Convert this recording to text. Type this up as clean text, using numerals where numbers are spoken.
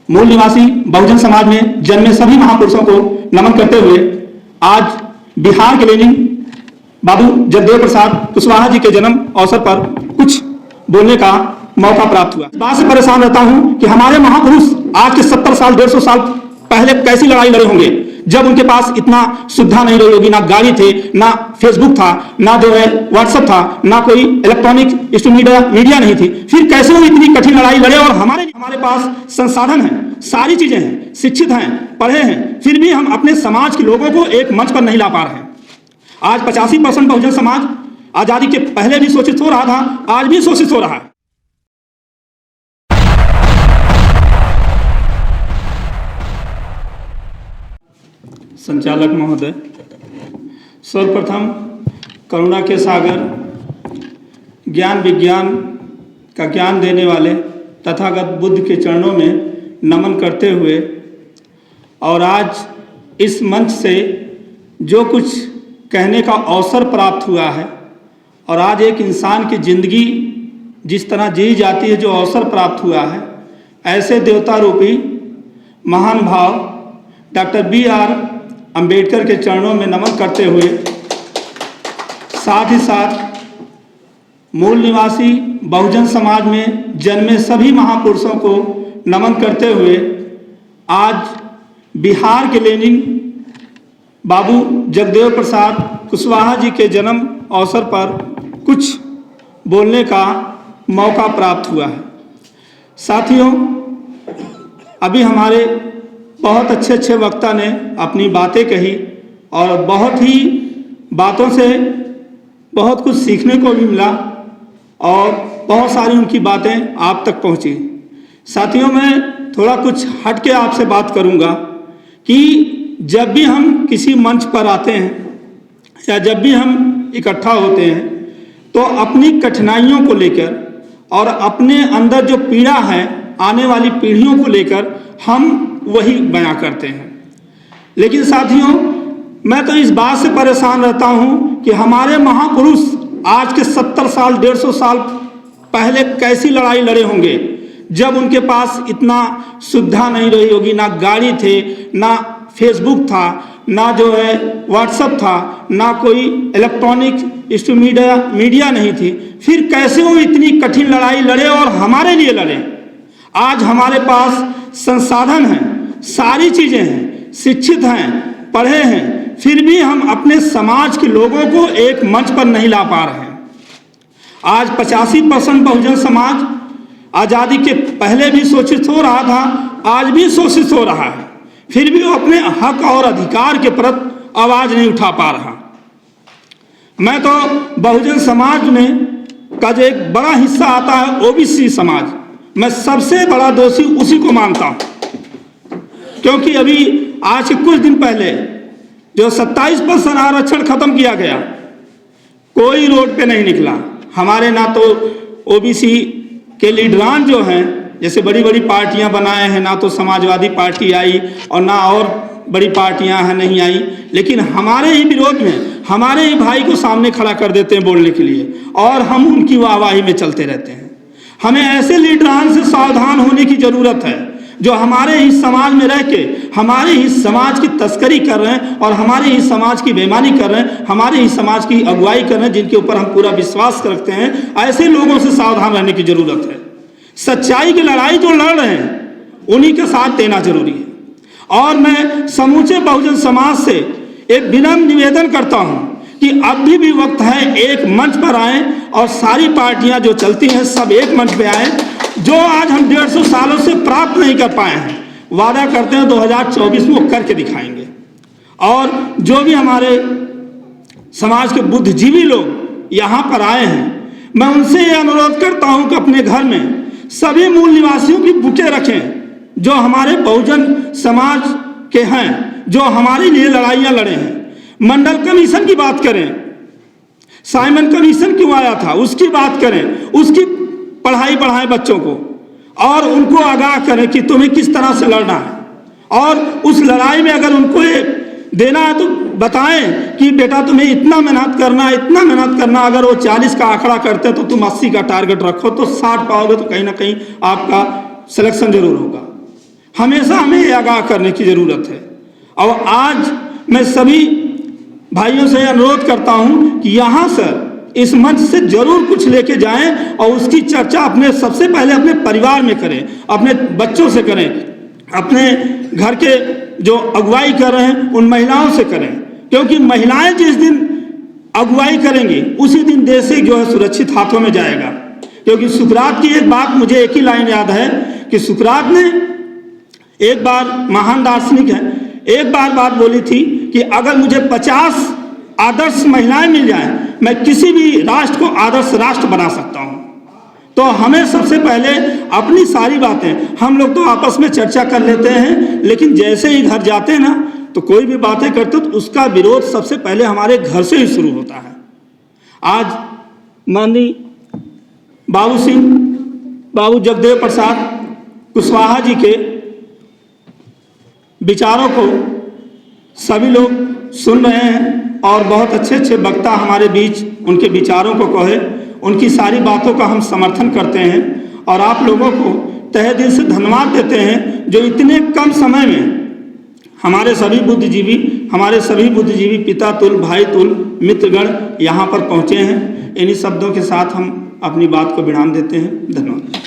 मूल निवासी बहुजन समाज में जन्मे सभी महापुरुषों को नमन करते हुए आज बिहार के लेनिन बाबू जगदेव प्रसाद कुशवाहा जी के जन्म अवसर पर कुछ बोलने का मौका प्राप्त हुआ। इस बात से परेशान रहता हूं कि हमारे महापुरुष आज के 70 साल 150 साल पहले कैसी लड़ाई लड़े होंगे, जब उनके पास इतना सुविधा नहीं रही होगी, ना गाड़ी थे, ना फेसबुक था, ना जो है व्हाट्सएप था, ना कोई इलेक्ट्रॉनिक मीडिया नहीं थी, फिर कैसे वो इतनी कठिन लड़ाई लड़े। और हमारे पास संसाधन है, सारी चीजें हैं, शिक्षित हैं, पढ़े हैं, फिर भी हम अपने समाज के लोगों को एक मंच पर नहीं ला पा रहे हैं। आज 85% बहुजन समाज आजादी के पहले भी शोषित हो रहा था, आज भी शोषित हो रहा है। संचालक महोदय, सर्वप्रथम करुणा के सागर, ज्ञान विज्ञान का ज्ञान देने वाले तथागत बुद्ध के चरणों में नमन करते हुए और आज इस मंच से जो कुछ कहने का अवसर प्राप्त हुआ है और आज एक इंसान की ज़िंदगी जिस तरह जी जाती है, जो अवसर प्राप्त हुआ है, ऐसे देवता रूपी महान भाव डॉक्टर B.R. अंबेडकर के चरणों में नमन करते हुए, साथ ही साथ मूल निवासी बहुजन समाज में जन्मे सभी महापुरुषों को नमन करते हुए आज बिहार के लेनिन बाबू जगदेव प्रसाद कुशवाहा जी के जन्म अवसर पर कुछ बोलने का मौका प्राप्त हुआ है। साथियों, अभी हमारे बहुत अच्छे वक्ता ने अपनी बातें कही और बहुत ही बातों से बहुत कुछ सीखने को भी मिला और बहुत सारी उनकी बातें आप तक पहुंची। साथियों, मैं थोड़ा कुछ हट के आपसे बात करूंगा कि जब भी हम किसी मंच पर आते हैं या जब भी हम इकट्ठा होते हैं तो अपनी कठिनाइयों को लेकर और अपने अंदर जो पीड़ा है आने वाली पीढ़ियों को लेकर हम वही बयां करते हैं। लेकिन साथियों, मैं तो इस बात से परेशान रहता हूं कि हमारे महापुरुष आज के 70 साल 150 साल पहले कैसी लड़ाई लड़े होंगे, जब उनके पास इतना सुविधा नहीं रही होगी, ना गाड़ी थे, ना फेसबुक था, ना जो है व्हाट्सएप था, ना कोई इलेक्ट्रॉनिक मीडिया नहीं थी, फिर कैसे वो इतनी कठिन लड़ाई लड़े और हमारे लिए लड़े। आज हमारे पास संसाधन हैं, सारी चीज़ें हैं, शिक्षित हैं, पढ़े हैं, फिर भी हम अपने समाज के लोगों को एक मंच पर नहीं ला पा रहे हैं। आज 85% बहुजन समाज आज़ादी के पहले भी शोषित हो रहा था, आज भी शोषित हो रहा है, फिर भी वो अपने हक और अधिकार के प्रति आवाज़ नहीं उठा पा रहा। मैं तो बहुजन समाज में का जो एक बड़ा हिस्सा आता है OBC समाज, मैं सबसे बड़ा दोषी उसी को मानता हूं, क्योंकि अभी आज के कुछ दिन पहले जो 27% आरक्षण खत्म किया गया, कोई रोड पे नहीं निकला। हमारे ना तो OBC के लीडरान जो हैं, जैसे बड़ी बड़ी पार्टियां बनाए हैं, ना तो समाजवादी पार्टी आई और ना और बड़ी पार्टियां हैं नहीं आई, लेकिन हमारे ही विरोध में हमारे ही भाई को सामने खड़ा कर देते हैं बोलने के लिए और हम उनकी वाहवाही में चलते रहते हैं। हमें ऐसे लीडरान से सावधान होने की जरूरत है जो हमारे ही समाज में रह के हमारे ही समाज की तस्करी कर रहे हैं और हमारे ही समाज की बेईमानी कर रहे हैं, हमारे ही समाज की अगुवाई कर रहे हैं, जिनके ऊपर हम पूरा विश्वास रखते हैं। ऐसे लोगों से सावधान रहने की जरूरत है। सच्चाई की लड़ाई जो लड़ रहे हैं उन्हीं के साथ देना जरूरी है। और मैं समूचे बहुजन समाज से एक विनम्र निवेदन करता हूं कि अभी भी वक्त है, एक मंच पर आए और सारी पार्टियां जो चलती हैं सब एक मंच पे आए। जो आज हम 150 सालों से प्राप्त नहीं कर पाए हैं, वादा करते हैं 2024 में वो करके दिखाएंगे। और जो भी हमारे समाज के बुद्धिजीवी लोग यहाँ पर आए हैं, मैं उनसे ये अनुरोध करता हूँ कि अपने घर में सभी मूल निवासियों की बुकें रखें जो हमारे बहुजन समाज के हैं, जो हमारे लिए लड़ाइयाँ लड़े हैं। मंडल कमीशन की बात करें, साइमन कमीशन क्यों आया था उसकी बात करें, उसकी पढ़ाई बढ़ाएं बच्चों को और उनको आगाह करें कि तुम्हें किस तरह से लड़ना है। और उस लड़ाई में अगर उनको देना है तो बताएं कि बेटा तुम्हें इतना मेहनत करना, इतना मेहनत करना। अगर वो 40 का आंकड़ा करते तो तुम 80 का टारगेट रखो, तो 60 पाओगे तो कहीं ना कहीं आपका सिलेक्शन जरूर होगा। हमेशा हमें ये आगाह करने की ज़रूरत है। और आज मैं सभी भाइयों से अनुरोध करता हूं कि यहाँ से इस मंच से जरूर कुछ लेके जाएं और उसकी चर्चा अपने सबसे पहले अपने परिवार में करें, अपने बच्चों से करें, अपने घर के जो अगुवाई कर रहे हैं उन महिलाओं से करें, क्योंकि महिलाएं जिस दिन अगुवाई करेंगी उसी दिन देश जो है सुरक्षित हाथों में जाएगा। क्योंकि सुकरात की एक बात, मुझे एक ही लाइन याद है कि सुकरात ने एक बार, महान दार्शनिक है, एक बार बात बोली थी कि अगर मुझे 50 आदर्श महिलाएं मिल जाएं, मैं किसी भी राष्ट्र को आदर्श राष्ट्र बना सकता हूं। तो हमें सबसे पहले अपनी सारी बातें, हम लोग तो आपस में चर्चा कर लेते हैं, लेकिन जैसे ही घर जाते हैं ना तो कोई भी बातें करते तो उसका विरोध सबसे पहले हमारे घर से ही शुरू होता है। आज माननीय बाबू जगदेव प्रसाद कुशवाहा जी के विचारों को सभी लोग सुन रहे हैं और बहुत अच्छे अच्छे वक्ता हमारे बीच उनके विचारों को कहे, उनकी सारी बातों का हम समर्थन करते हैं और आप लोगों को तहे दिल से धन्यवाद देते हैं जो इतने कम समय में हमारे सभी बुद्धिजीवी पिता तुल, भाई तुल, मित्रगण यहाँ पर पहुँचे हैं। इन्हीं शब्दों के साथ हम अपनी बात को विराम देते हैं। धन्यवाद।